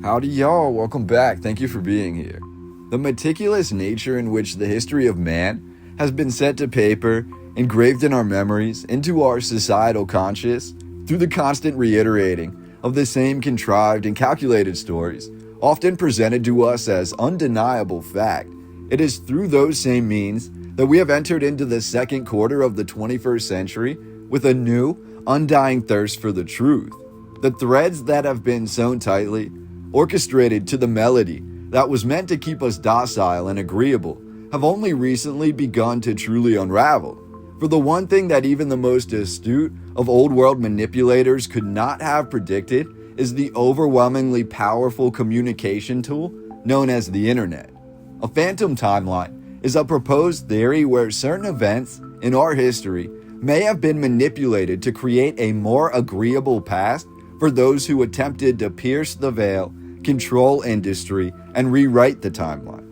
Howdy y'all, welcome back, thank you for being here. The meticulous nature in which the history of man has been set to paper, engraved in our memories, into our societal conscious, through the constant reiterating of the same contrived and calculated stories, often presented to us as undeniable fact. It is through those same means that we have entered into the second quarter of the 21st century with a new, undying thirst for the truth. The threads that have been sewn tightly, orchestrated to the melody that was meant to keep us docile and agreeable, have only recently begun to truly unravel. For the one thing that even the most astute of old world manipulators could not have predicted is the overwhelmingly powerful communication tool known as the internet. A phantom timeline is a proposed theory where certain events in our history may have been manipulated to create a more agreeable past for those who attempted to pierce the veil, control industry, and rewrite the timeline.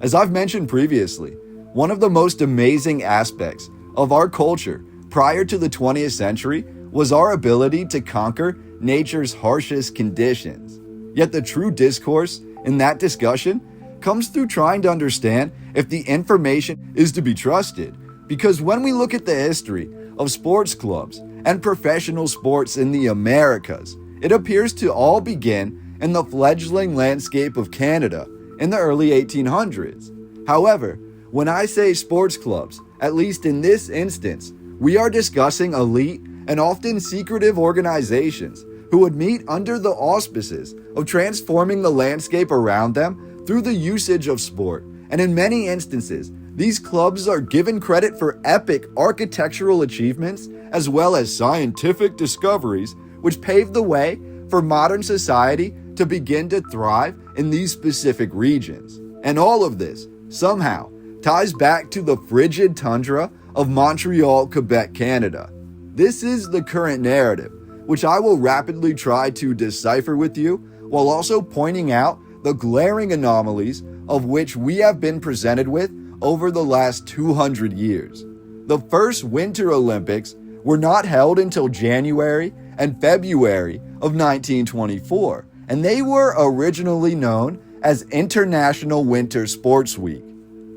As I've mentioned previously, one of the most amazing aspects of our culture prior to the 20th century was our ability to conquer nature's harshest conditions. Yet the true discourse in that discussion comes through trying to understand if the information is to be trusted. Because when we look at the history of sports clubs and professional sports in the Americas, it appears to all begin in the fledgling landscape of Canada in the early 1800s. However, when I say sports clubs, at least in this instance, we are discussing elite and often secretive organizations who would meet under the auspices of transforming the landscape around them through the usage of sport. And in many instances, these clubs are given credit for epic architectural achievements as well as scientific discoveries which paved the way for modern society to begin to thrive in these specific regions. And all of this, somehow, ties back to the frigid tundra of Montreal, Quebec, Canada. This is the current narrative, which I will rapidly try to decipher with you, while also pointing out the glaring anomalies of which we have been presented with over the last 200 years. The first Winter Olympics were not held until January and February of 1924, and they were originally known as International Winter Sports Week.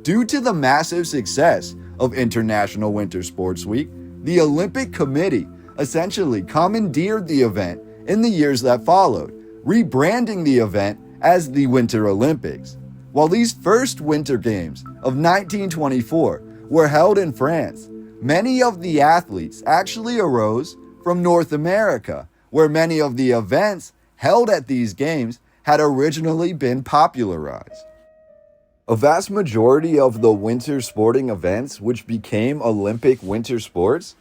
Due to the massive success of International Winter Sports Week, the Olympic Committee essentially commandeered the event in the years that followed, rebranding the event as the Winter Olympics. While these first Winter Games of 1924 were held in France, many of the athletes actually arose from North America, where many of the events held at these games had originally been popularized. A vast majority of the winter sporting events which became Olympic winter sports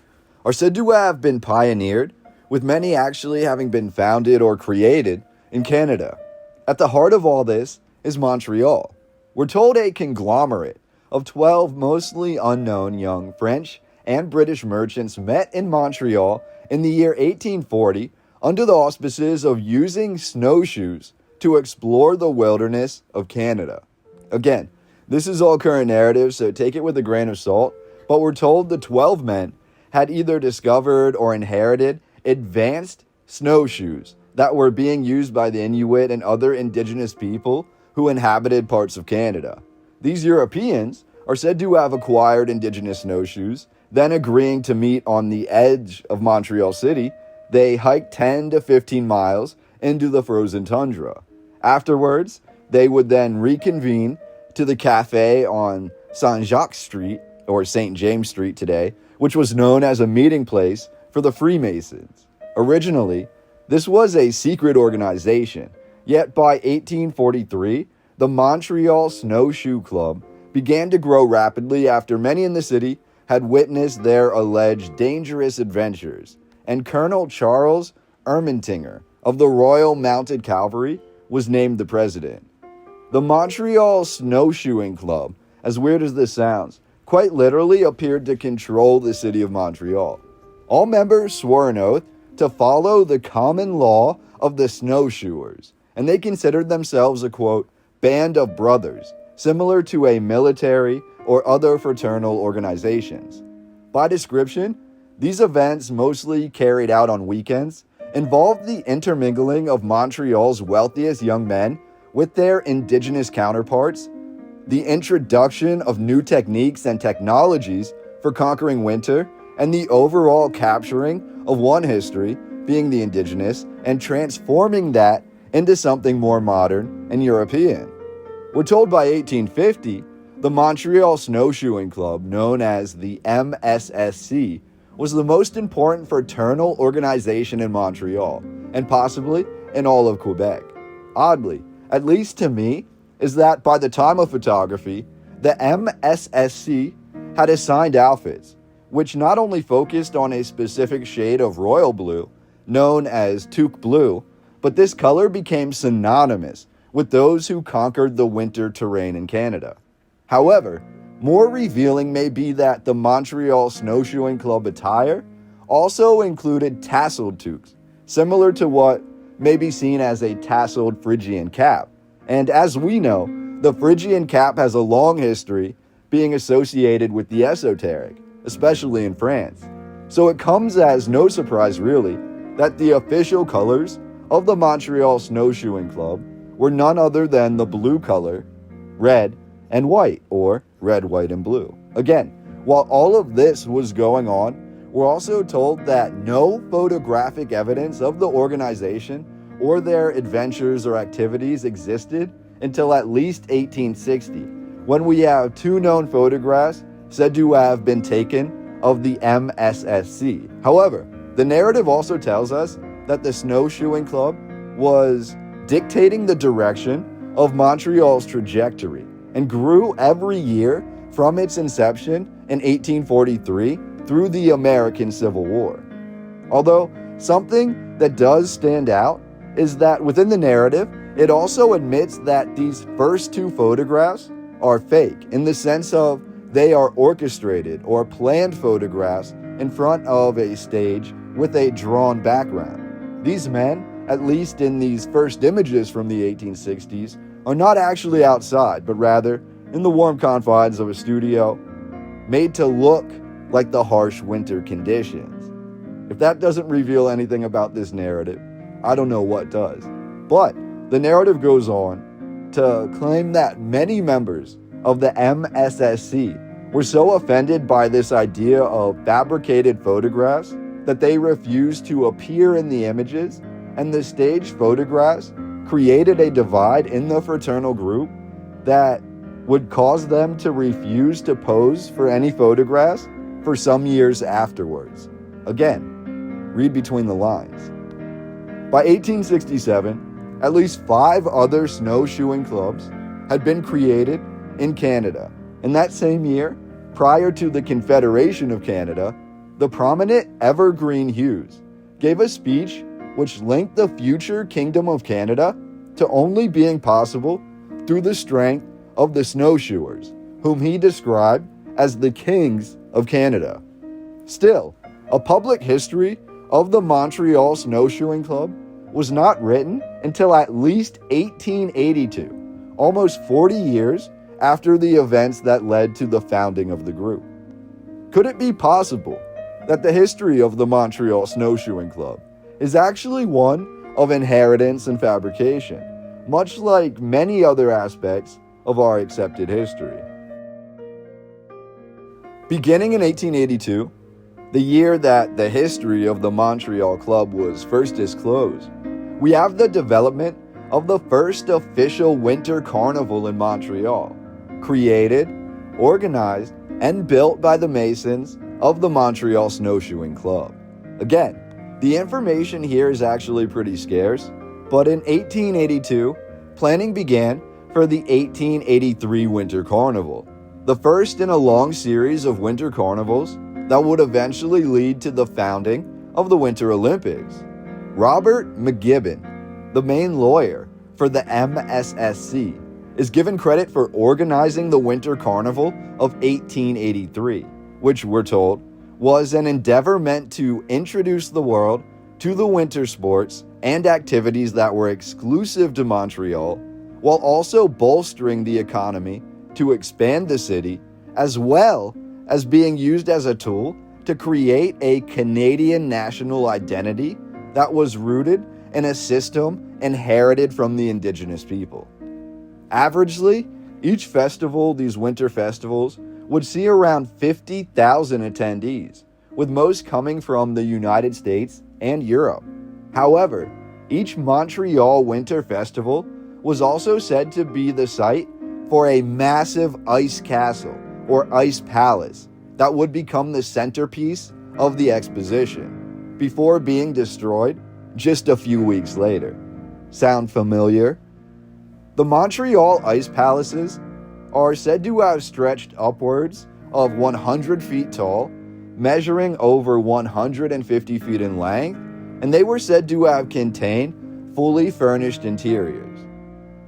are said to have been pioneered, with many actually having been founded or created in Canada. At the heart of all this is Montreal. We're told a conglomerate of 12 mostly unknown young French and British merchants met in Montreal in the year 1840 under the auspices of using snowshoes to explore the wilderness of Canada. Again, this is all current narrative, so take it with a grain of salt, but we're told the 12 men had either discovered or inherited advanced snowshoes that were being used by the Inuit and other indigenous people who inhabited parts of Canada. These Europeans are said to have acquired indigenous snowshoes, then agreeing to meet on the edge of Montreal City. They hiked 10 to 15 miles into the frozen tundra. Afterwards, they would then reconvene to the cafe on Saint-Jacques Street, or St. James Street today, which was known as a meeting place for the Freemasons. Originally, this was a secret organization, yet by 1843, the Montreal Snow Shoeing Club began to grow rapidly after many in the city had witnessed their alleged dangerous adventures, and Colonel Charles Ermentinger of the Royal Mounted Cavalry was named the president. The Montreal Snow Shoeing Club, as weird as this sounds, quite literally appeared to control the city of Montreal. All members swore an oath to follow the common law of the snowshoers, and they considered themselves a, quote, band of brothers, similar to a military or other fraternal organizations. By description, these events mostly carried out on weekends involved the intermingling of Montreal's wealthiest young men with their Indigenous counterparts, the introduction of new techniques and technologies for conquering winter, and the overall capturing of one history, being the Indigenous, and transforming that into something more modern and European. We're told by 1850, the Montreal Snow Shoeing Club, known as the MSSC, was the most important fraternal organization in Montreal, and possibly in all of Quebec. Oddly, at least to me, is that by the time of photography, the MSSC had assigned outfits, which not only focused on a specific shade of royal blue, known as Toque blue, but this color became synonymous with those who conquered the winter terrain in Canada. However, more revealing may be that the Montreal Snow Shoeing Club attire also included tasseled toques, similar to what may be seen as a tasseled Phrygian cap. And as we know, the Phrygian cap has a long history being associated with the esoteric, especially in France. So it comes as no surprise really that the official colors of the Montreal Snow Shoeing Club were none other than the blue color, red, and white, or red, white, and blue. Again, while all of this was going on, we're also told that no photographic evidence of the organization or their adventures or activities existed until at least 1860, when we have two known photographs said to have been taken of the MSSC. However, the narrative also tells us that the Snow Shoeing Club was dictating the direction of Montreal's trajectory and grew every year from its inception in 1843 through the American Civil War. Although something that does stand out is that within the narrative, it also admits that these first two photographs are fake in the sense of they are orchestrated or planned photographs in front of a stage with a drawn background. These men, at least in these first images from the 1860s, are not actually outside, but rather in the warm confines of a studio made to look like the harsh winter conditions. If that doesn't reveal anything about this narrative, I don't know what does. But the narrative goes on to claim that many members of the MSSC were so offended by this idea of fabricated photographs that they refused to appear in the images, and the staged photographs created a divide in the fraternal group that would cause them to refuse to pose for any photographs for some years afterwards. Again, read between the lines. By 1867, at least 5 other snowshoeing clubs had been created in Canada. In that same year, prior to the Confederation of Canada, the prominent Evergreen Hughes gave a speech which linked the future Kingdom of Canada to only being possible through the strength of the snowshoers, whom he described as the kings of Canada. Still, a public history of the Montreal Snow Shoeing Club was not written until at least 1882, almost 40 years after the events that led to the founding of the group. Could it be possible that the history of the Montreal Snow Shoeing Club is actually one of inheritance and fabrication, much like many other aspects of our accepted history? Beginning in 1882, the year that the history of the Montreal Club was first disclosed, we have the development of the first official Winter Carnival in Montreal, created, organized, and built by the Masons of the Montreal Snow Shoeing Club. Again, the information here is actually pretty scarce, but in 1882, planning began for the 1883 Winter Carnival, the first in a long series of Winter Carnivals that would eventually lead to the founding of the Winter Olympics. Robert McGibbon, the main lawyer for the MSSC, is given credit for organizing the Winter Carnival of 1883, which we're told was an endeavor meant to introduce the world to the winter sports and activities that were exclusive to Montreal, while also bolstering the economy to expand the city, as well as being used as a tool to create a Canadian national identity that was rooted in a system inherited from the indigenous people. Averagely, each festival, these winter festivals, would see around 50,000 attendees, with most coming from the United States and Europe. However, each Montreal Winter Festival was also said to be the site for a massive ice castle or ice palace that would become the centerpiece of the exposition before being destroyed just a few weeks later. Sound familiar? The Montreal Ice Palaces are said to have stretched upwards of 100 feet tall, measuring over 150 feet in length, and they were said to have contained fully furnished interiors.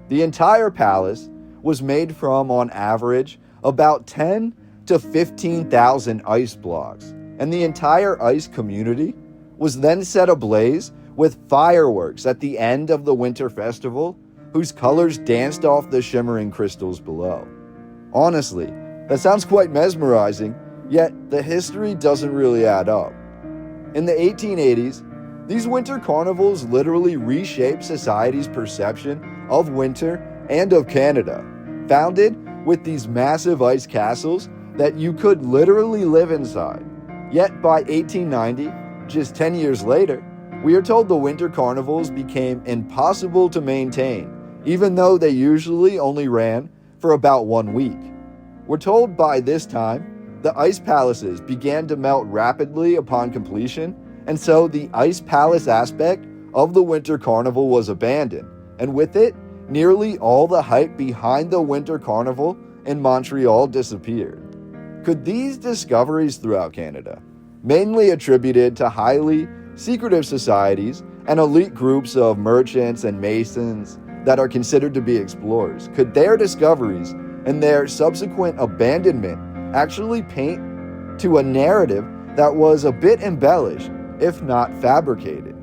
The entire palace was made from, on average, about 10 to 15,000 ice blocks, and the entire ice community was then set ablaze with fireworks at the end of the winter festival, whose colors danced off the shimmering crystals below. Honestly, that sounds quite mesmerizing, yet the history doesn't really add up. In the 1880s, these winter carnivals literally reshaped society's perception of winter and of Canada, founded with these massive ice castles that you could literally live inside. Yet by 1890, just 10 years later, we are told the winter carnivals became impossible to maintain, even though they usually only ran for about 1 week. We're told by this time, the ice palaces began to melt rapidly upon completion, and so the ice palace aspect of the winter carnival was abandoned, and with it, nearly all the hype behind the winter carnival in Montreal disappeared. Could these discoveries throughout Canada, mainly attributed to highly secretive societies and elite groups of merchants and masons that are considered to be explorers, could their discoveries and their subsequent abandonment actually paint to a narrative that was a bit embellished, if not fabricated?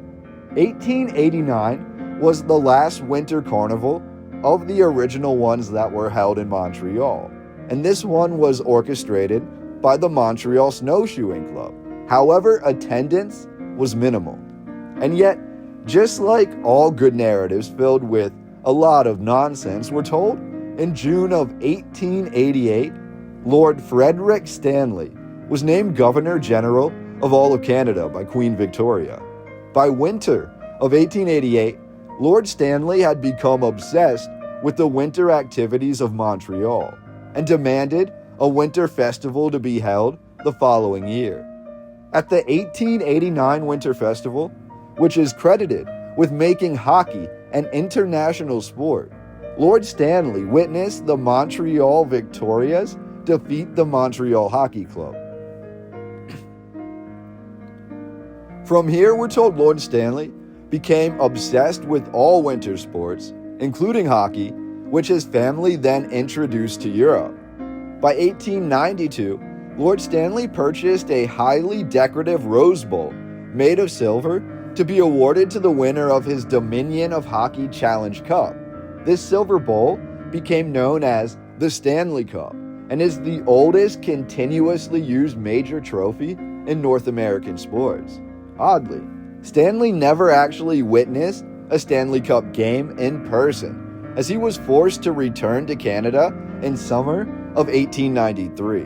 1889 was the last winter carnival of the original ones that were held in Montreal, and this one was orchestrated by the Montreal Snow Shoeing Club. However, attendance was minimal. And yet, just like all good narratives filled with a lot of nonsense, we're told in June of 1888, Lord Frederick Stanley was named Governor General of all of Canada by Queen Victoria. By winter of 1888, Lord Stanley had become obsessed with the winter activities of Montreal and demanded a winter festival to be held the following year. At the 1889 Winter Festival, which is credited with making hockey an international sport, Lord Stanley witnessed the Montreal Victorias defeat the Montreal Hockey Club. From here, we're told Lord Stanley became obsessed with all winter sports, including hockey, which his family then introduced to Europe. By 1892, Lord Stanley purchased a highly decorative rose bowl made of silver to be awarded to the winner of his Dominion of Hockey Challenge Cup. This silver bowl became known as the Stanley Cup and is the oldest continuously used major trophy in North American sports. Oddly, Stanley never actually witnessed a Stanley Cup game in person, as he was forced to return to Canada in summer of 1893.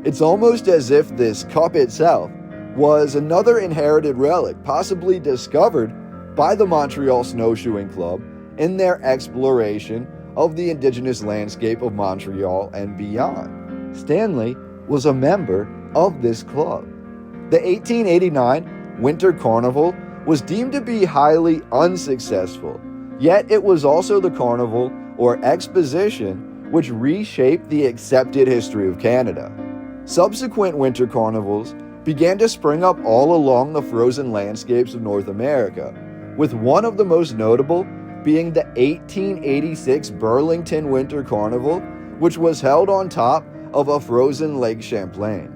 It's almost as if this cup itself was another inherited relic, possibly discovered by the Montreal Snow Shoeing Club in their exploration of the Indigenous landscape of Montreal and beyond. Stanley was a member of this club. The 1889 Winter Carnival was deemed to be highly unsuccessful, yet it was also the carnival or exposition which reshaped the accepted history of Canada. Subsequent winter carnivals began to spring up all along the frozen landscapes of North America, with one of the most notable being the 1886 Burlington Winter Carnival, which was held on top of a frozen Lake Champlain.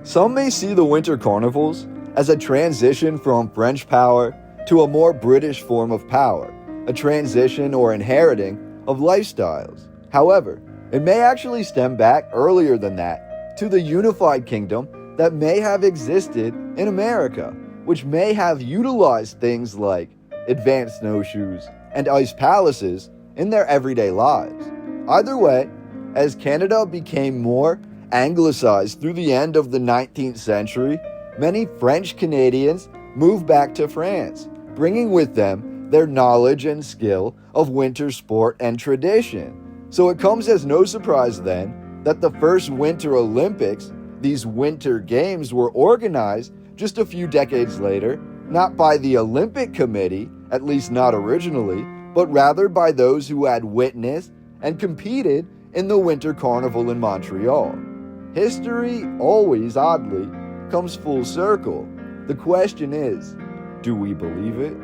Some may see the winter carnivals as a transition from French power to a more British form of power, a transition or inheriting of lifestyles. However, it may actually stem back earlier than that to the unified kingdom that may have existed in America, which may have utilized things like advanced snowshoes and ice palaces in their everyday lives. Either way, as Canada became more anglicized through the end of the 19th century, many French Canadians moved back to France, bringing with them their knowledge and skill of winter sport and tradition. So it comes as no surprise then that the first Winter Olympics, these Winter Games, were organized just a few decades later, not by the Olympic Committee, at least not originally, but rather by those who had witnessed and competed in the Winter Carnival in Montreal. History always, oddly, comes full circle. The question is, do we believe it?